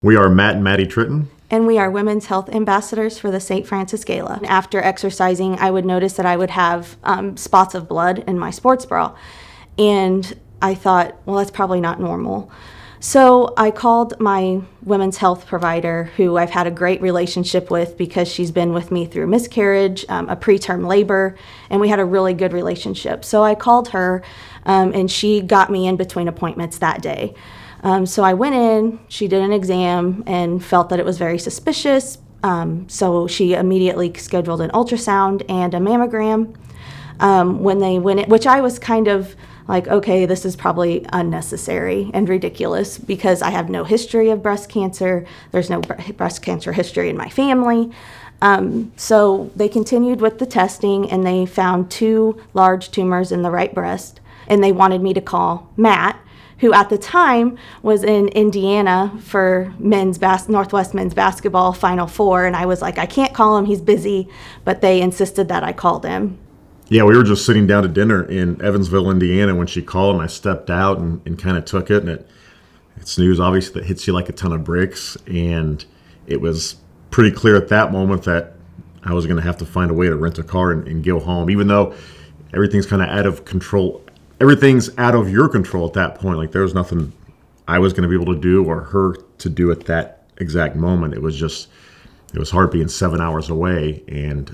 We are Matt and Madi Tritten. And we are women's health ambassadors for the St. Francis Gala. After exercising, I would notice that I would have spots of blood in my sports bra. And I thought, well, that's probably not normal. So I called my women's health provider, who I've had a great relationship with because she's been with me through miscarriage, a preterm labor, and we had a really good relationship. So I called her, and she got me in between appointments that day. So I went in, she did an exam and felt that it was very suspicious. So she immediately scheduled an ultrasound and a mammogram. When they went in, which I was kind of like, okay, this is probably unnecessary and ridiculous because I have no history of breast cancer. There's no breast cancer history in my family. So they continued with the testing and they found 2 large tumors in the right breast. And they wanted me to call Matt, who at the time was in Indiana for Northwest men's basketball Final Four. And I was like, I can't call him, he's busy. But they insisted that I called him. Yeah, we were just sitting down to dinner in Evansville, Indiana, when she called, and I stepped out and kind of took it. And it's news, obviously, that hits you like a ton of bricks. And it was pretty clear at that moment that I was going to have to find a way to rent a car and go home, even though everything's kind of out of control. Everything's out of your control at that point. Like, there was nothing I was going to be able to do or her to do at that exact moment. It was hard being 7 hours away and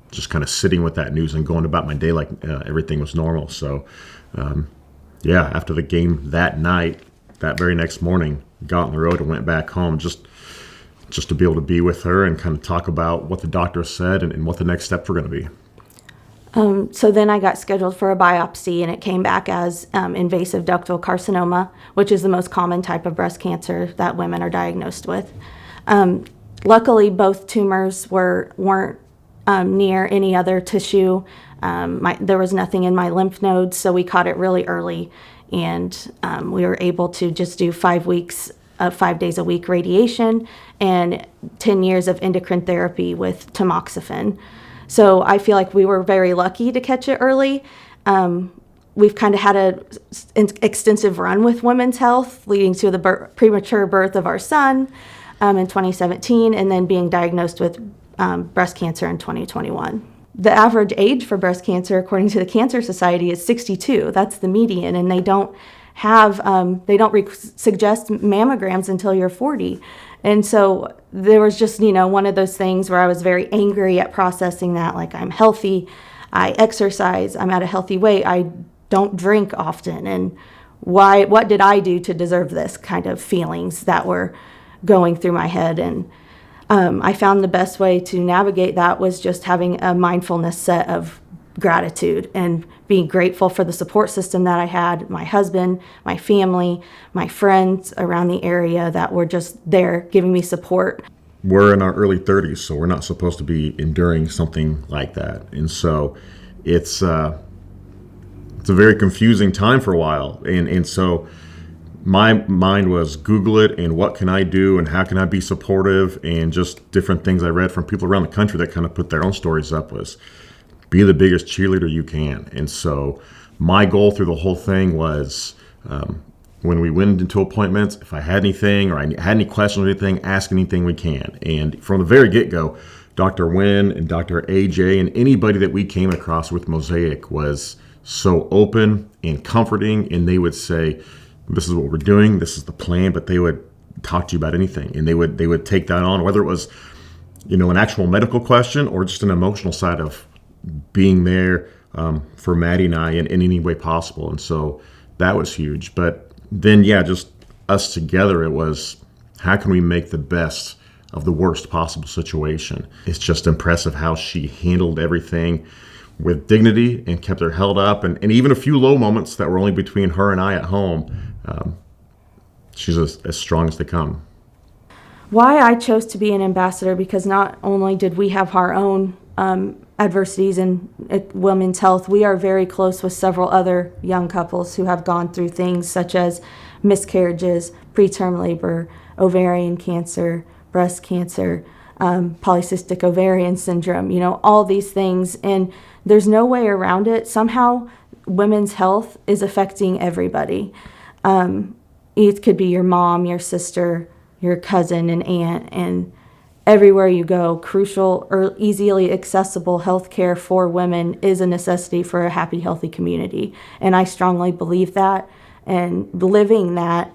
just kind of sitting with that news and going about my day like everything was normal. So, after the game that night, that very next morning, got on the road and went back home just to be able to be with her and kind of talk about what the doctor said and what the next steps were going to be. So then I got scheduled for a biopsy, and it came back as invasive ductal carcinoma, which is the most common type of breast cancer that women are diagnosed with. Luckily, both tumors weren't near any other tissue. There was nothing in my lymph nodes, so we caught it really early, and we were able to just do 5 weeks of 5 days a week radiation and 10 years of endocrine therapy with tamoxifen. So I feel like we were very lucky to catch it early. We've kind of had an extensive run with women's health, leading to the premature birth of our son in 2017, and then being diagnosed with breast cancer in 2021. The average age for breast cancer, according to the Cancer Society, is 62. That's the median, and they don't suggest mammograms until you're 40. And so there was just, one of those things where I was very angry at processing that, like, I'm healthy, I exercise, I'm at a healthy weight, I don't drink often, and what did I do to deserve this kind of feelings that were going through my head? And I found the best way to navigate that was just having a mindfulness set of gratitude and being grateful for the support system that I had, my husband, my family, my friends around the area that were just there giving me support. We're in our early 30s, so we're not supposed to be enduring something like that. And so it's a very confusing time for a while. And so my mind was Google it and what can I do and how can I be supportive, and just different things I read from people around the country that kind of put their own stories up was be the biggest cheerleader you can. And so my goal through the whole thing was when we went into appointments, if I had anything or I had any questions or anything, ask anything we can. And from the very get-go, Dr. Wynn and Dr. AJ and anybody that we came across with Mosaic was so open and comforting, and they would say, this is what we're doing, this is the plan, but they would talk to you about anything, and they would take that on, whether it was an actual medical question or just an emotional side of being there for Maddie and I in any way possible. And so that was huge. But then, just us together, it was, how can we make the best of the worst possible situation? It's just impressive how she handled everything with dignity and kept her held up. And even a few low moments that were only between her and I at home, she's as strong as they come. Why I chose to be an ambassador, because not only did we have our own adversities in women's health, we are very close with several other young couples who have gone through things such as miscarriages, preterm labor, ovarian cancer, breast cancer, polycystic ovarian syndrome, all these things. And there's no way around it. Somehow women's health is affecting everybody. It could be your mom, your sister, your cousin and aunt, and everywhere you go, crucial or easily accessible health care for women is a necessity for a happy, healthy community. And I strongly believe that, and living that,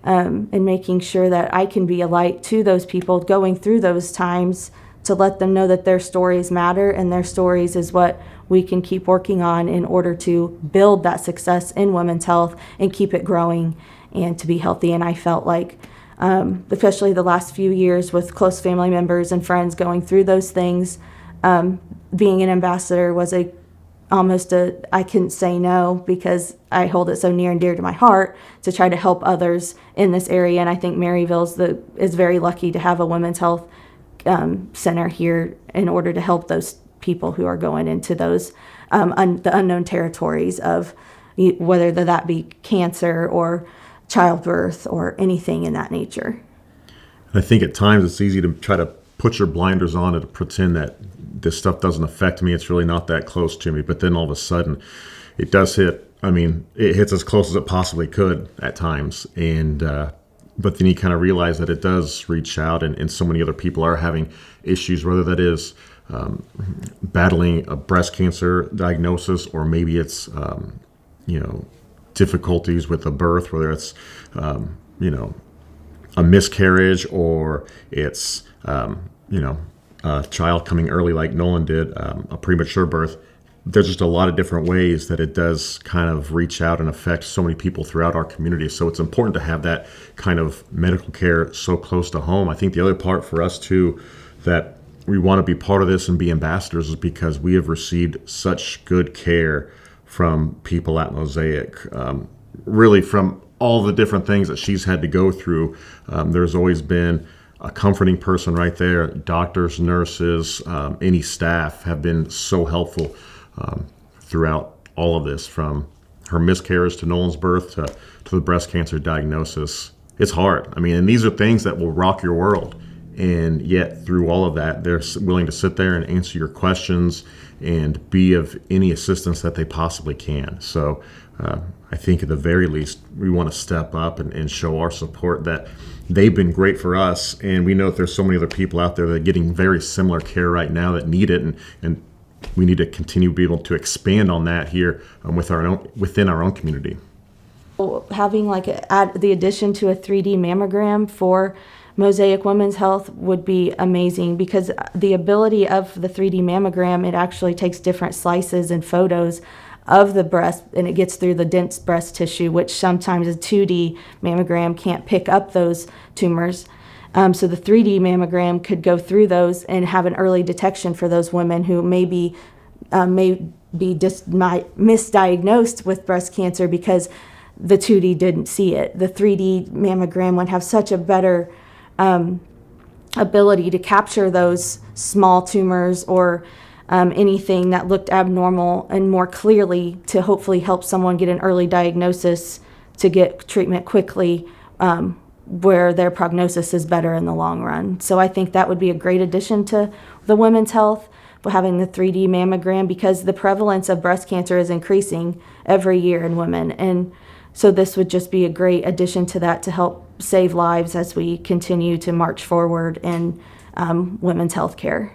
and making sure that I can be a light to those people going through those times, to let them know that their stories matter, and their stories is what we can keep working on in order to build that success in women's health and keep it growing and to be healthy. And I felt like, especially the last few years with close family members and friends going through those things, being an ambassador was I couldn't say no, because I hold it so near and dear to my heart to try to help others in this area. And I think Maryville is very lucky to have a women's health center here in order to help those people who are going into those the unknown territories of whether that be cancer or childbirth or anything in that nature. I think at times it's easy to try to put your blinders on and to pretend that this stuff doesn't affect me. It's really not that close to me. But then all of a sudden it does hit. I mean, it hits as close as it possibly could at times. And but then you kind of realize that it does reach out, and so many other people are having issues, whether that is battling a breast cancer diagnosis, or maybe it's, difficulties with a birth, whether it's, a miscarriage, or it's, a child coming early like Nolan did, a premature birth. There's just a lot of different ways that it does kind of reach out and affect so many people throughout our community. So it's important to have that kind of medical care so close to home. I think the other part for us too, that we want to be part of this and be ambassadors, is because we have received such good care from people at Mosaic, really from all the different things that she's had to go through. There's always been a comforting person right there. Doctors, nurses, any staff have been so helpful throughout all of this, from her miscarriage to Nolan's birth to the breast cancer diagnosis. It's hard. I mean, and these are things that will rock your world. And yet through all of that, they're willing to sit there and answer your questions and be of any assistance that they possibly can. So I think at the very least, we want to step up and show our support, that they've been great for us. And we know that there's so many other people out there that are getting very similar care right now that need it. And we need to continue to be able to expand on that here within our own community. Having the addition to a 3D mammogram for Mosaic Women's Health would be amazing, because the ability of the 3D mammogram, it actually takes different slices and photos of the breast, and it gets through the dense breast tissue, which sometimes a 2D mammogram can't pick up those tumors. So the 3D mammogram could go through those and have an early detection for those women who may be misdiagnosed with breast cancer because the 2D didn't see it. The 3D mammogram would have such a better ability to capture those small tumors or anything that looked abnormal, and more clearly to hopefully help someone get an early diagnosis to get treatment quickly, where their prognosis is better in the long run. So I think that would be a great addition to the women's health, having the 3D mammogram, because the prevalence of breast cancer is increasing every year in women. And so this would just be a great addition to that, to help save lives as we continue to march forward in women's health care.